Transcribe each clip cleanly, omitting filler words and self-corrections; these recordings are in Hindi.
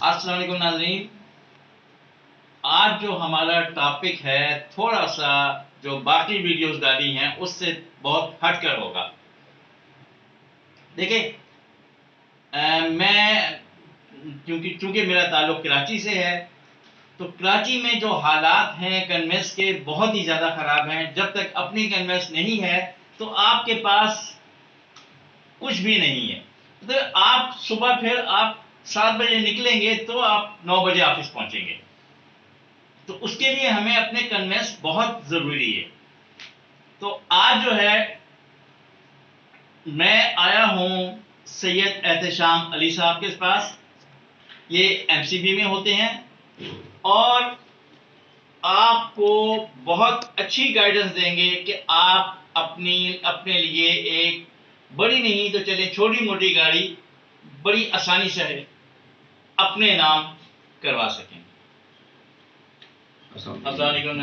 अस्सलाम वालेकुम नाज़रीन। आज जो हमारा टॉपिक है थोड़ा सा जो बाकी वीडियोस डाली हैं उससे बहुत हटकर होगा। देखिए, मैं क्योंकि मेरा ताल्लुक कराची से है, तो कराची में जो हालात हैं कन्वेंस के बहुत ही ज़्यादा ख़राब हैं। जब तक अपनी कन्वेंस नहीं है तो आपके पास कुछ भी नहीं है। तो आप सुबह फिर आप 7 बजे निकलेंगे तो आप 9 बजे ऑफिस पहुंचेंगे। तो उसके लिए हमें अपने कन्वेंस बहुत ज़रूरी है। तो आज जो है मैं आया हूं सैयद एहतशाम अली साहब के पास। ये एमसीबी में होते हैं और आपको बहुत अच्छी गाइडेंस देंगे कि आप अपने लिए एक बड़ी नहीं तो चले छोटी मोटी गाड़ी बड़ी आसानी से अपने नाम करवा सकें। अस्सलाम वालेकुम।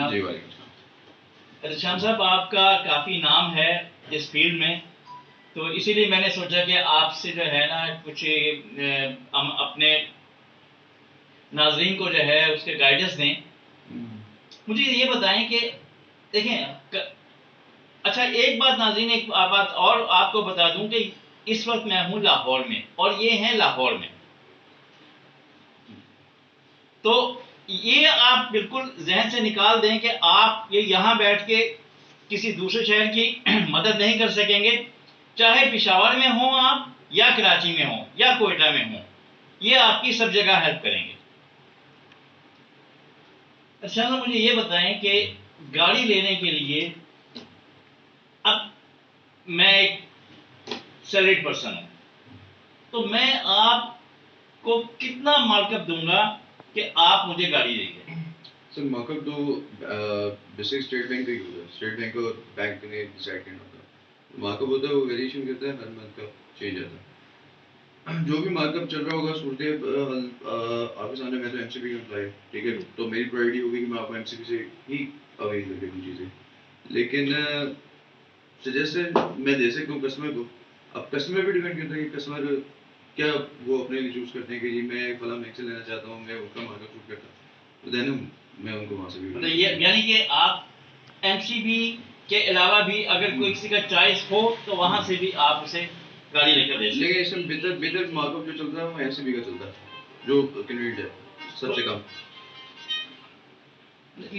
एहतशाम साहब, आपका काफ़ी नाम है इस फील्ड में, तो इसीलिए मैंने सोचा कि आपसे जो है ना कुछ हम अपने नाजरीन को जो है उसके गाइडेंस दें। मुझे ये बताएं कि देखें अच्छा, एक बात नाजरीन, एक बात और आपको बता दूं कि इस वक्त मैं हूं लाहौर में और ये हैं लाहौर में। तो ये आप बिल्कुल जहन से निकाल दें कि आप ये यहाँ बैठ के किसी दूसरे शहर की मदद नहीं कर सकेंगे, चाहे पिशावर में हो आप या कराची में हो या कोयटा में हो, ये आपकी सब जगह हेल्प करेंगे। अच्छा, तो मुझे ये बताएं कि गाड़ी लेने के लिए, अब मैं एक सैलरीड पर्सन हूं, तो मैं आपको कितना मार्कअप दूंगा कि आप मुझे गाड़ी देंगे? सर मार्कअप तो बेसिक स्टेट बैंक का ही होता है। स्टेट बैंक और बैंक ने डिसाइड करना होता है। मार्कअप होता है वो वेरिएशन करता है, हर मंथ का चेंज आता है। जो भी मार्कअप चल रहा होगा सूरत आपके सामने, मैं तो एमसीबी का एम्प्लॉय, ठीक है, तो मेरी प्रायोरिटी होगी कि मैं आपको एमसीबी से ही अवेल करके दूँ चीज़ें। लेकिन सजेशन मैं दे सकता हूँ कस्टमर को। अब कस्टमर पे डिपेंड करता है कि कस्टमर क्या वो अपने लिए चूज़ करते हैं कि जी मैं फला मैक से लेना चाहता हूँ, मैं उसका मार्कअप शूट करता हूँ, तो देन मैं उनको वहाँ से भी मतलब ये यानी कि आप एमसीबी के अलावा भी अगर कोई किसी का चॉइस हो तो वहां से भी आप उसे गाड़ी लेकर दे सकते हैं। लेकिन इसमें बेहतर बेहतर मार्कअप जो चलता है वो एमसीबी का चलता है, जो कन्वीनियंट है सबसे कम।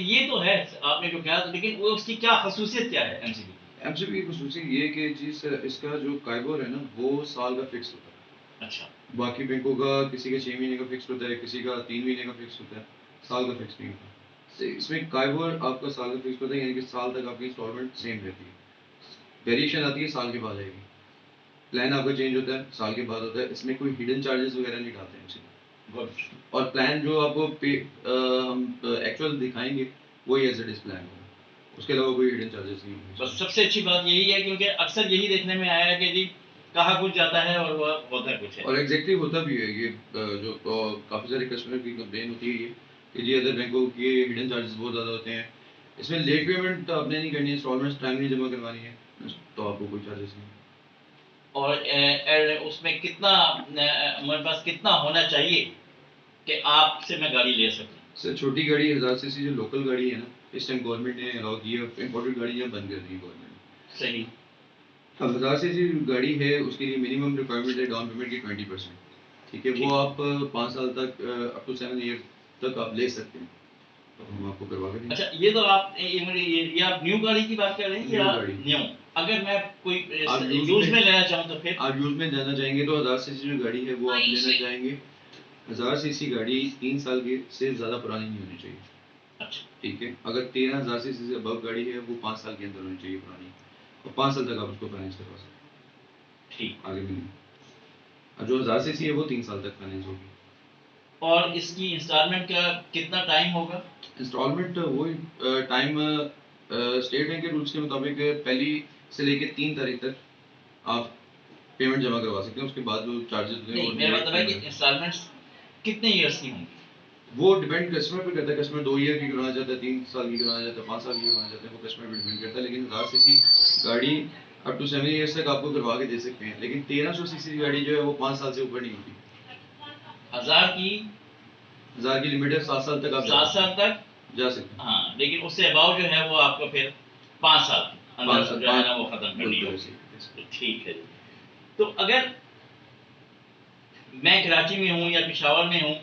ये तो है आपने जो कहा, लेकिन वो उसकी क्या खसूसियत क्या है एमसीबी? एमसीबी की खसूसियत ये कि जी इसका जो काइबोर है ना वो साल का फिक्स होता है। अच्छा। बाकी बैंकों का किसी का 6 महीने का फिक्स होता है, किसी का 3 महीने का फिक्स होता है, साल का फिक्स नहीं होता। इसमें काइबोर आपका साल का फिक्स होता है, यानी कि साल तक आपकी इंस्टॉलमेंट सेम रहती है। वेरिएशन आती है साल के बाद आएगी। प्लान आपका चेंज होता है साल के बाद होता है। इसमें कोई हिडन चार्जेस वगैरह नहीं डालते हैं एमसीबी। और प्लान जो आपको हम एक्चुअल दिखाएंगे वही एज इट इज प्लान होगा, उसके अलावा कोई हिडन चार्जेस नहीं होंगे। बस सबसे अच्छी बात यही है, क्योंकि अक्सर यही देखने में आया है कि जी कहा कुछ जाता है और वह होता कुछ है। और एग्जैक्टली होता भी है ये। जो काफ़ी सारे कस्टमर की कंप्लेन होती है ये कि जी अदर बैंकों के हिडन चार्जेस बहुत ज़्यादा होते हैं। इसमें लेट पेमेंट आपने नहीं करनी है, इंस्टॉलमेंट्स टाइमली जमा करवानी है, तो आपको कोई चार्जेस नहीं। और उसमें कितना हमारे पास कितना होना चाहिए कि आपसे मैं गाड़ी ले सकूं? सर छोटी गाड़ी 1000 सीसी जो लोकल गाड़ी है ना, इस टाइम गवर्नमेंट ने अलाउ की है। इंपोर्टेड गाड़ियाँ बंद कर दी है गवर्नमेंट ने। सही। अब 1000 सीसी गाड़ी है उसके लिए मिनिमम रिक्वायरमेंट है डाउन पेमेंट की 20%, ठीक है। वो आप 5 साल तक अप टू 7 ईयर तक आप ले सकते हैं, तो हम आपको करवा के देंगे। अच्छा, ये तो आप ये आप न्यू गाड़ी की बात कर रहे हैं या न्यू? अगर मैं कोई यूज में लेना चाहूँ तो फिर आप यूज में जाना चाहेंगे तो 1000 सीसी जो गाड़ी है वो आप लेना चाहेंगे। 1000 सीसी गाड़ी 3 साल के से ज़्यादा पुरानी नहीं होनी चाहिए। अच्छा, ठीक है। अगर 13000 सीसी से अबव गाड़ी है वो 5 साल के अंदर होनी चाहिए पुरानी, और 5 साल तक आप उसको फाइनेंस करवा सकते हैं। ठीक। आगे में और जो 1000 सीसी है वो 3 साल तक फाइनेंस होगी। और इसकी इंस्टॉलमेंट का कितना टाइम होगा? इंस्टॉलमेंट वही टाइम स्टेट बैंक के रूल्स के मुताबिक पहली से लेकर 3 तारीख तक आप पेमेंट जमा करवा सकते हैं। उसके बाद जो चार्जेस होते हैं वो मेरा मतलब है कि इंस्टॉलमेंट्स कितने ईयर्स की होंगी? वो डिपेंड कस्टमर पे करता है। कस्टमर 2 ईयर की करवाना चाहता है, 3 साल की करवाना चाहता है, 5 साल की करवाना चाहता है, वो कस्टमर पे डिपेंड करता है। लेकिन 1000 सीसी गाड़ी अप टू 7 ईयर्स तक आपको करवा के दे सकते हैं, लेकिन 1300 सीसी गाड़ी जो है वो 5 साल से ऊपर नहीं होती। 1000 की 1000 की लिमिट है, 7 साल तक आप 7 साल तक जा सकते हैं। हाँ, लेकिन उससे अबाव जो है वो आपको फिर 5 साल के 5 अंदर साल जो है ना पाँच वो खत्म करनी बिल्कुल होगी। ऐसे ही, ऐसे ही। ठीक है जी। तो अगर मैं कराची में हूँ या पेशावर में हूँ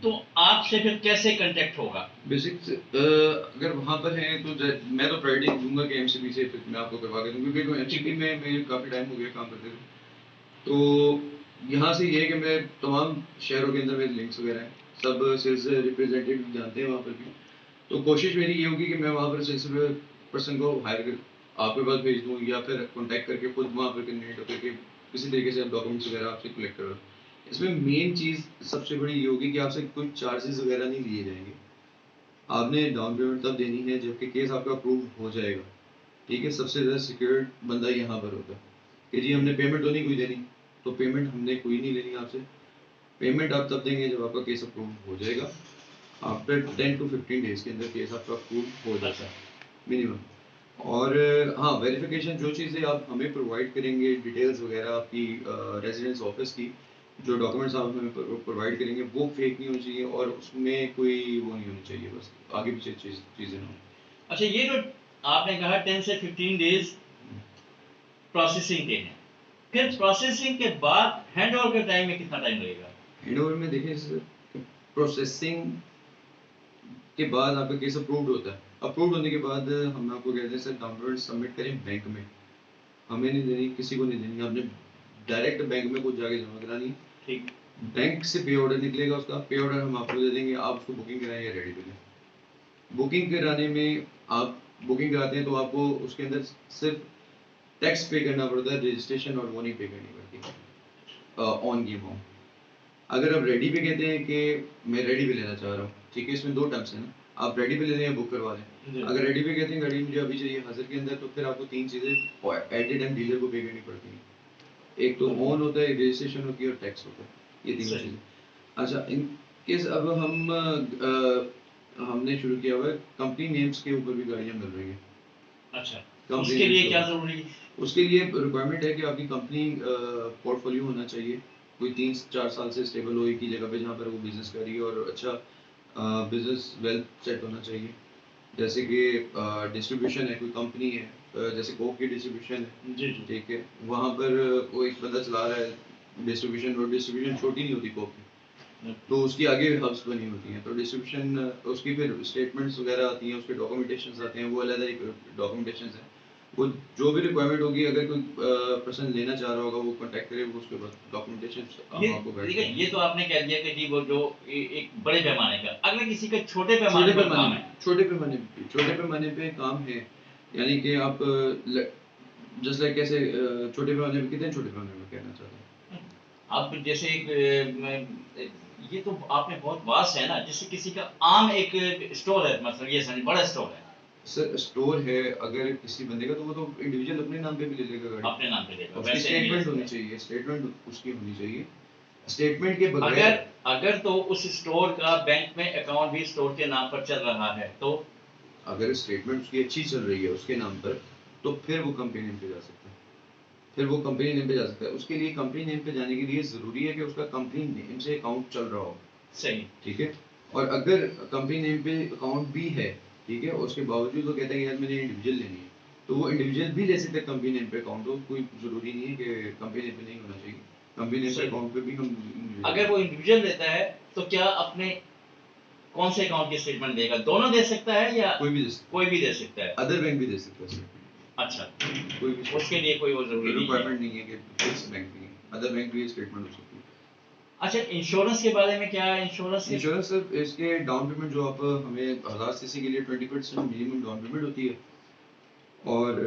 तो आपसे फिर कैसे कांटेक्ट होगा? बेसिक्स अगर वहाँ पर हैं तो मैं तो प्रायोरिटी दूंगा कि एमसीबी से फिर मैं आपको करवा के दूँ, क्योंकि एमसीबी में मैं काफ़ी टाइम हो गया काम करते हुए। तो यहाँ से ये है कि मैं तमाम शहरों के अंदर मेरे लिंक्स वगैरह हैं, सब सेल्स रिप्रेजेंटेटिव जानते हैं वहाँ पर भी। तो कोशिश मेरी ये होगी कि मैं वहाँ पर सेल्स पर्सन को हायर कर आपके पास भेज दूँ, या फिर कॉन्टैक्ट करके खुद वहाँ पर कन्वीनियंट होकर के किसी तरीके से डॉक्यूमेंट्स वगैरह आपसे कलेक्ट करो। इसमें मेन चीज़ सबसे बड़ी ये होगी कि आपसे कोई चार्जेस वगैरह नहीं लिए जाएंगे। आपने डाउन पेमेंट तब देनी है जबकि केस आपका अप्रूव हो जाएगा। ठीक है, सबसे ज़्यादा सिक्योर बंदा यहाँ पर होता है कि जी हमने पेमेंट तो नहीं कोई देनी, तो पेमेंट हमने कोई नहीं लेनी आपसे। पेमेंट आप तब देंगे जब आपका केस अप्रूव हो जाएगा। आफ्टर 10 to 15 डेज के अंदर केस आपका अप्रूव हो जाता है मिनिमम। और हाँ, वेरिफिकेशन जो चीज़ें आप हमें प्रोवाइड करेंगे, डिटेल्स वगैरह आपकी रेजिडेंस ऑफिस की, जो डॉक्यूमेंट्स आप हमें प्रोवाइड करेंगे वो फेक नहीं होनी चाहिए, और उसमें कोई वो नहीं होनी चाहिए, बस आगे पीछे चीज़ें ना हो। अच्छा, ये जो आपने कहा 10 से 15 डेज प्रोसेसिंग के हैं, फिर प्रोसेसिंग के बाद हैंड ओवर के टाइम में कितना टाइम लगेगा? हैंड ओवर में देखिए सर, प्रोसेसिंग के बाद आपका केस अप्रूव्ड होता है। अप्रूव्ड होने के बाद हम आपको कहते हैं सर डाउन पेमेंट सबमिट करें बैंक में। हमें नहीं देनी, किसी को नहीं देनी, आपने डायरेक्ट बैंक में कुछ जाके जमा करानी। ठीक। बैंक से पे ऑर्डर निकलेगा, उसका पे ऑर्डर हम आपको दे देंगे, आप उसको बुकिंग कराएं या रेडी पे लें। बुकिंग कराने में आप बुकिंग कराते हैं तो आपको उसके अंदर सिर्फ टैक्स पे करना पड़ता है, रजिस्ट्रेशन और वो नहीं पे करनी पड़ती ऑन की अमाउंट। अगर आप रेडी पे कहते हैं कि मैं रेडी पे लेना चाह रहा हूँ, ठीक है, इसमें दो टर्म्स हैं ना, आप रेडी पे ले लें या बुक करवा लें। अगर रेडी पे कहते हैं गाड़ी मुझे अभी चाहिए हाजिर के अंदर, तो फिर आपको तीन चीज़ें एट ए टाइम डीलर को पे करनी पड़ती हैं। एक तो ऑन होता है, रजिस्ट्रेशन होती है और टैक्स होता है, ये तीनों सही। चीज़ें। अच्छा, इन केस अब हमने शुरू किया हुआ है कंपनी नेम्स के ऊपर भी गाड़ियाँ मिल रही हैं। अच्छा, कंपनी उसके लिए नेम्स क्या का जरूरी है? उसके लिए रिक्वायरमेंट है कि आपकी कंपनी पोर्टफोलियो होना चाहिए, कोई 3-4 साल से स्टेबल हो एक ही जगह पे जहाँ पर वो बिजनेस कर रही है, और अच्छा बिजनेस वेल सेट होना चाहिए। जैसे कि डिस्ट्रीब्यूशन है, कोई कंपनी है, जैसे कोक की डिस्ट्रीब्यूशन है, जी जी। ठीक है, वहाँ पर कोई एक बंदा चला रहा है डिस्ट्रीब्यूशन, और डिस्ट्रीब्यूशन छोटी नहीं होती कोक की, तो उसकी आगे हब्स बनी होती हैं, तो डिस्ट्रीब्यूशन उसकी फिर स्टेटमेंट्स वगैरह आती हैं, उसके डॉक्यूमेंटेशंस आते हैं, वो अलग अलग डॉक्यूमेंटेशंस हैं। वो जो भी रिक्वायरमेंट होगी, अगर कोई पर्सन लेना चाह रहा होगा वो कांटेक्ट करे, वो उसके बाद डॉक्यूमेंटेशन ये हम आपको गाइड देखिए, करेंगे। ये तो आपने कह दिया कि जी वो जो एक बड़े पैमाने का, अगर किसी का छोटे पैमाने छोटे पर पैमाने काम पे है। छोटे पैमाने पे काम है, यानी कि आप जस्ट लाइक कैसे छोटे पैमाने पे, कितने छोटे पैमाने पे कहना चाहते हैं? आप जैसे ये तो आपने बहुत वास्ट है ना, जैसे किसी का आम एक स्टोर है, मतलब ये समझ बड़ा स्टोर है, सर स्टोर है अगर किसी बंदे का, तो वो तो इंडिविजुअल अपने नाम पे भी ले लेगा गाड़ी। अपने नाम पे देगा, उसकी वैसे नहीं ले स्टेटमेंट होनी सकता। चाहिए, स्टेटमेंट उसकी होनी चाहिए। स्टेटमेंट के बगैर अगर अगर तो उस स्टोर का बैंक में अकाउंट भी स्टोर के नाम पर चल रहा है तो? अगर स्टेटमेंट उसकी अच्छी चल रही है उसके नाम पर, तो फिर वो कंपनी नेम पे जा सकता है, फिर वो कंपनी नेम पे जा सकता है। उसके लिए कंपनी नेम पे जाने के लिए ज़रूरी है कि उसका कंपनी नेम से अकाउंट चल रहा हो। सही। ठीक है, और अगर कंपनी नेम पे अकाउंट भी है, ठीक है, और उसके बावजूद वो कहता है कि यार मैंने इंडिविजुअल लेनी है, तो वो इंडिविजुअल भी ले सकते हैं कंपनी नेम पे अकाउंट हो, कोई ज़रूरी नहीं है कि कंपनी नेम पे नहीं होना चाहिए। कंपनी नेम पे सही। अकाउंट पे भी हम individual अगर वो इंडिविजुअल लेता है तो क्या अपने कौन से अकाउंट की स्टेटमेंट देगा? दोनों दे सकता है या कोई भी दे सकता कोई भी दे सकता है? है, अदर बैंक भी दे सकता है सर, अच्छा, कोई भी उसके लिए कोई वो जरूरी नहीं है। रिक्वायरमेंट नहीं है कि फिक्स बैंक नहीं है, अदर बैंक भी स्टेटमेंट हो सकती है। अच्छा, इंश्योरेंस के बारे में क्या है? इंश्योरेंस के इंश्योरेंस सर, इसके डाउन पेमेंट जो आप हमें 1000 सीसी के लिए 20% मिनिमम डाउन पेमेंट होती है, और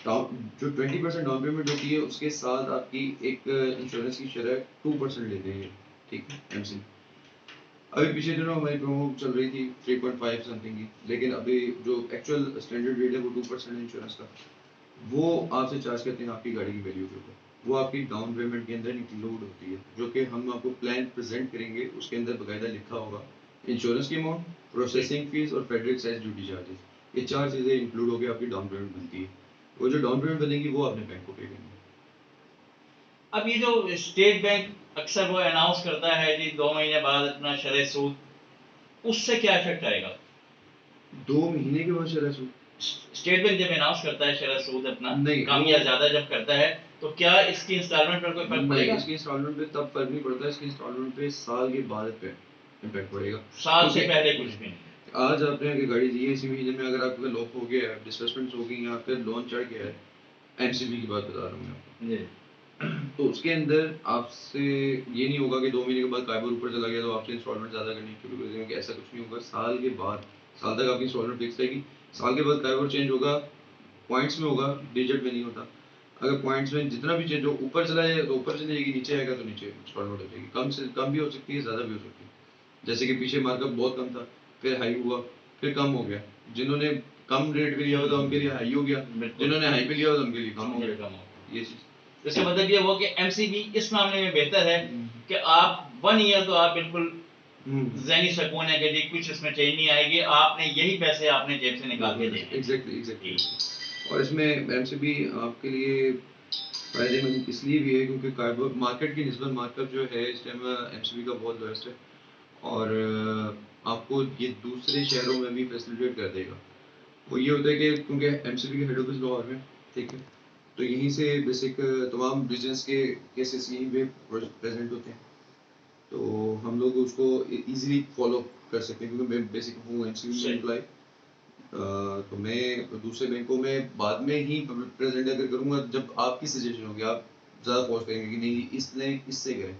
जो 20% डाउन पेमेंट होती है उसके साथ आपकी एक इंश्योरेंस की शरह 2% लेते हैं, ठीक है, एमसी। अभी पिछले दिनों हमारी प्रोमो चल रही थी 3.5 समथिंग की, लेकिन अभी जो एक्चुअल स्टैंडर्ड रेट है वो 2% इंश्योरेंस का, वो आपसे चार्ज करते हैं आपकी गाड़ी की वैल्यू के ऊपर। वो आपकी डाउन पेमेंट के अंदर इंक्लूड होती है, जो कि हम आपको प्लान प्रेजेंट करेंगे, उसके अंदर बकायदा लिखा होगा इंश्योरेंस की अमाउंट, प्रोसेसिंग फीस और फेडरल एक्साइज ड्यूटी चार्जेस, ये चार चीज़ें इंक्लूड होकर आपकी डाउन पेमेंट बनती है। वो जो डाउन पेमेंट बनेगी वो आपने बैंक को पे करनी है। अब ये जो स्टेट बैंक अक्सर वो अनाउंस करता है जी 2 महीने बाद अपना शरह सूद उससे क्या इफेक्ट आएगा? 2 महीने के बाद शरह सूद स्टेट बैंक जब अनाउंस करता है शरह सूद अपना नहीं, कम वो- या ज्यादा जब करता है, तो क्या इसकी इंस्टॉलमेंट पर कोई फर्क नहीं, पड़ेगा? इसकी इंस्टॉलमेंट पे तब फर्क नहीं पड़ता, इसकी इंस्टॉलमेंट पे साल के बाद पे इम्पैक्ट पड़ेगा। साल से क्योंकि पहले कुछ भी नहीं। आज आपने अगर गाड़ी दी है इसी महीने में, अगर आपका लॉक हो गया है, डिस्बर्समेंट्स हो गई या फिर लोन चढ़ गया है, एमसीबी की बात बता रहा हूँ मैं आपको, जी। तो उसके अंदर आपसे ये नहीं होगा कि 2 महीने के बाद काइबर ऊपर चला गया तो आपसे इंस्टॉलमेंट ज़्यादा करनी शुरू कर देंगे, ऐसा कुछ नहीं होगा। साल के बाद, साल तक आपकी इंस्टॉलमेंट फिक्स रहेगी। साल के बाद काइबर चेंज होगा, पॉइंट्स में होगा, डिजिट में नहीं होता। अगर पॉइंट्स में जितना भी चेंज हो, ऊपर चला जाए तो ऊपर चली जाएगी, नीचे आएगा तो नीचे इंस्टॉलमेंट हो जाएगी। कम से कम भी हो सकती है, ज़्यादा भी हो सकती है। जैसे कि पीछे मार्कअप बहुत कम था, फिर हाई हुआ, फिर कम हो गया। जिन्होंने कम रेट पे लिया हुआ था उनके लिए हाई हो गया, जिन्होंने हाई पे लिया हुआ था उनके लिए कम हो गया। ये चीज़ इसका मतलब ये हुआ कि एमसीबी इस मामले में बेहतर है कि आप 1 ईयर तो आप बिल्कुल ज़हनी सुकून है कि जी कुछ इसमें चेंज नहीं आएगी, आपने यही पैसे आपने जेब से निकाल के देने हैं। एग्जैक्टली। और इसमें एमसीबी आपके लिए फायदेमंद इसलिए भी है क्योंकि कार्बो मार्केट की निस्बत मार्कअप जो है इस टाइम एमसीबी का बहुत लोएस्ट है, और आपको ये दूसरे शहरों में भी फैसिलिटेट कर देगा। वो ये होता है कि क्योंकि एमसीबी के हेड ऑफिस लाहौर में, ठीक है, तो यहीं से बेसिक तमाम बिजनेस के केसेस यहीं पे प्रेजेंट होते हैं, तो हम लोग उसको इजीली फॉलो कर सकते हैं क्योंकि मैं बेसिक हूँ एमसीबी में एम्प्लॉय। तो मैं दूसरे बैंकों में बाद में ही प्रेजेंट अगर करूँगा जब आपकी सजेशन होगी, आप ज़्यादा फोर्स करेंगे कि नहीं इसने इससे करें,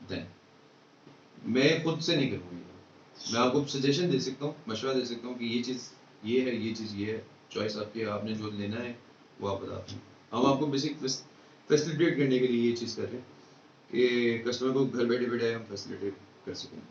देन मैं खुद से नहीं करूँगा। मैं आपको सजेशन दे सकता हूँ, मशवरा दे सकता हूँ कि ये चीज़ ये है, ये चीज़ ये है, चॉइस आपकी है, आपने जो लेना है वो आप बताते हैं। हम आपको बेसिक फैसिलिटेट करने के लिए ये चीज़ कर रहे हैं कि कस्टमर को घर बैठे बैठे हम फैसिलिटेट कर सकें।